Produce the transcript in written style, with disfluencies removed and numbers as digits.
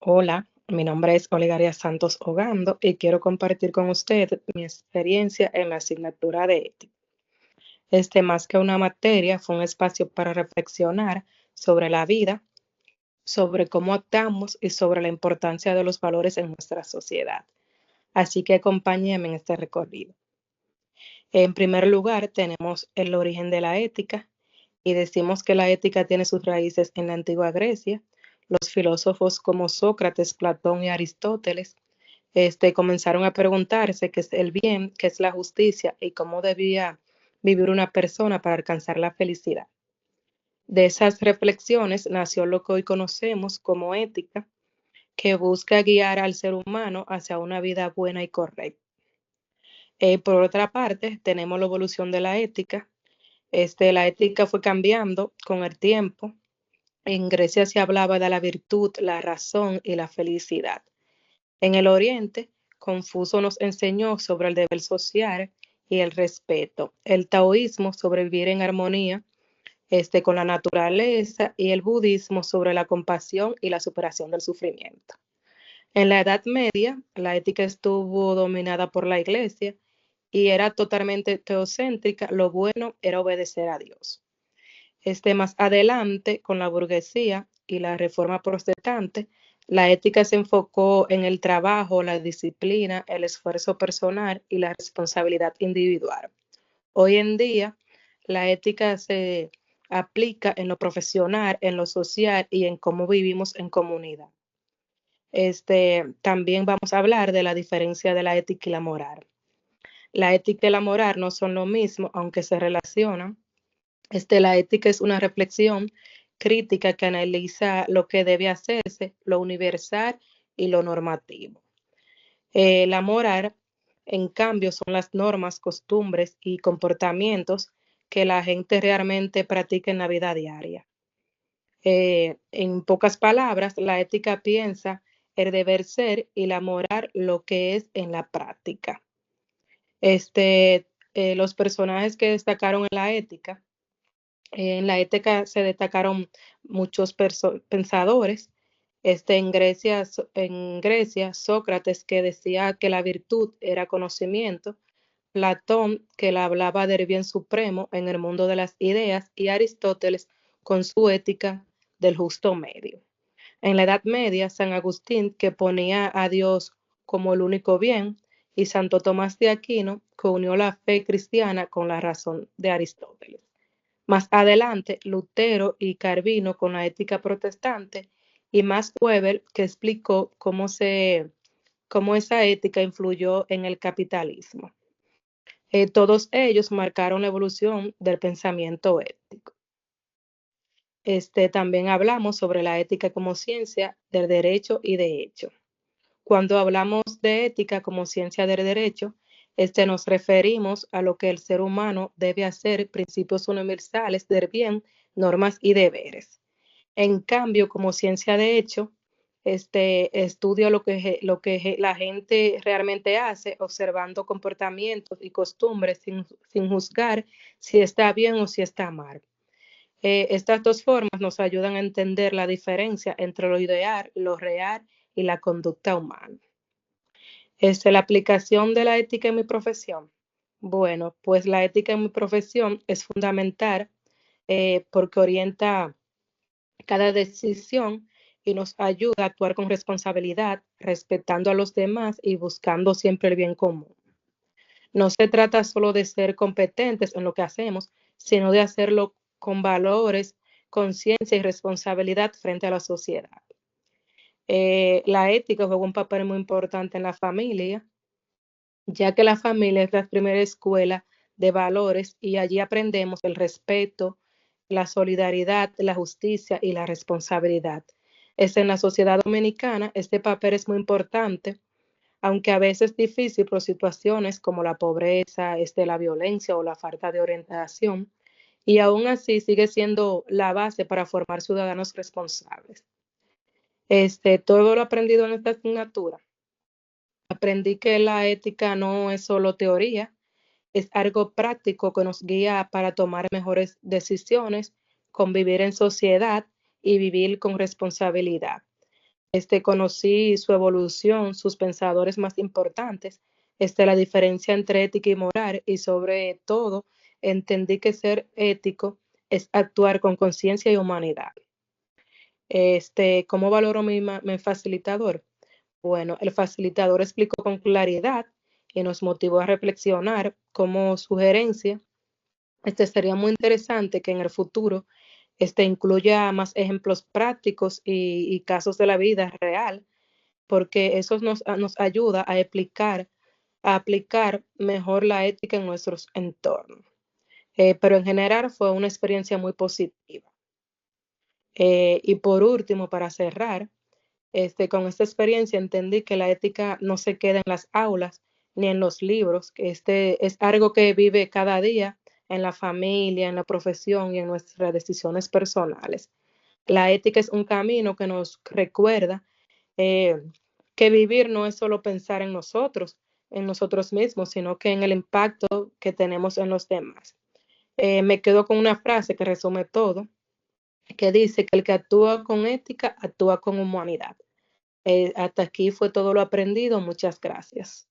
Hola, mi nombre es Olegaria Santos Ogando y quiero compartir con usted mi experiencia en la asignatura de ética. Más que una materia, fue un espacio para reflexionar sobre la vida, sobre cómo actuamos y sobre la importancia de los valores en nuestra sociedad. Así que acompáñenme en este recorrido. En primer lugar, tenemos el origen de la ética y decimos que la ética tiene sus raíces en la antigua Grecia. Los filósofos como Sócrates, Platón y Aristóteles comenzaron a preguntarse qué es el bien, qué es la justicia y cómo debía vivir una persona para alcanzar la felicidad. De esas reflexiones nació lo que hoy conocemos como ética, que busca guiar al ser humano hacia una vida buena y correcta. Por otra parte, tenemos la evolución de la ética. La ética fue cambiando con el tiempo. En Grecia se hablaba de la virtud, la razón y la felicidad. En el Oriente, Confucio nos enseñó sobre el deber social y el respeto. El taoísmo sobre vivir en armonía con la naturaleza y el budismo sobre la compasión y la superación del sufrimiento. En la Edad Media, la ética estuvo dominada por la Iglesia y era totalmente teocéntrica. Lo bueno era obedecer a Dios. Más adelante, con la burguesía y la reforma protestante, la ética se enfocó en el trabajo, la disciplina, el esfuerzo personal y la responsabilidad individual. Hoy en día, la ética se aplica en lo profesional, en lo social y en cómo vivimos en comunidad. También vamos a hablar de la diferencia de la ética y la moral. La ética y la moral no son lo mismo, aunque se relacionan. La ética es una reflexión crítica que analiza lo que debe hacerse, lo universal y lo normativo. La moral, en cambio, son las normas, costumbres y comportamientos que la gente realmente practica en la vida diaria. En pocas palabras, la ética piensa el deber ser y la moral lo que es en la práctica. Los personajes que destacaron en la ética se destacaron muchos pensadores. En Grecia, Sócrates, que decía que la virtud era conocimiento, Platón, que le hablaba del bien supremo en el mundo de las ideas, y Aristóteles con su ética del justo medio. En la Edad Media, San Agustín, que ponía a Dios como el único bien, y Santo Tomás de Aquino, que unió la fe cristiana con la razón de Aristóteles. Más adelante, Lutero y Calvino con la ética protestante, y más Weber, que explicó cómo esa ética influyó en el capitalismo. Todos ellos marcaron la evolución del pensamiento ético. También hablamos sobre la ética como ciencia del derecho y de hecho. Cuando hablamos de ética como ciencia del derecho, nos referimos a lo que el ser humano debe hacer, principios universales del bien, normas y deberes. En cambio, como ciencia de hecho, estudia lo que la gente realmente hace, observando comportamientos y costumbres sin juzgar si está bien o si está mal. Estas dos formas nos ayudan a entender la diferencia entre lo ideal, lo real y la conducta humana. La aplicación de la ética en mi profesión. Bueno, pues la ética en mi profesión es fundamental porque orienta cada decisión y nos ayuda a actuar con responsabilidad, respetando a los demás y buscando siempre el bien común. No se trata solo de ser competentes en lo que hacemos, sino de hacerlo con valores, conciencia y responsabilidad frente a la sociedad. La ética juega un papel muy importante en la familia, ya que la familia es la primera escuela de valores y allí aprendemos el respeto, la solidaridad, la justicia y la responsabilidad. En la sociedad dominicana este papel es muy importante, aunque a veces difícil por situaciones como la pobreza, la violencia o la falta de orientación, y aún así sigue siendo la base para formar ciudadanos responsables. Todo lo aprendido en esta asignatura. Aprendí que la ética no es solo teoría, es algo práctico que nos guía para tomar mejores decisiones, convivir en sociedad y vivir con responsabilidad. Conocí su evolución, sus pensadores más importantes, la diferencia entre ética y moral, y sobre todo entendí que ser ético es actuar con conciencia y humanidad. ¿Cómo valoro mi facilitador? Bueno, el facilitador explicó con claridad y nos motivó a reflexionar. Como sugerencia, sería muy interesante que en el futuro incluya más ejemplos prácticos y casos de la vida real, porque eso nos ayuda a aplicar mejor la ética en nuestros entornos. Pero en general fue una experiencia muy positiva. Y por último, para cerrar, con esta experiencia entendí que la ética no se queda en las aulas ni en los libros, que es algo que vive cada día en la familia, en la profesión y en nuestras decisiones personales. La ética es un camino que nos recuerda eh, que vivir no es solo pensar en nosotros mismos, sino que en el impacto que tenemos en los demás. Me quedo con una frase que resume todo, que dice que el que actúa con ética actúa con humanidad. Hasta aquí fue todo lo aprendido. Muchas gracias.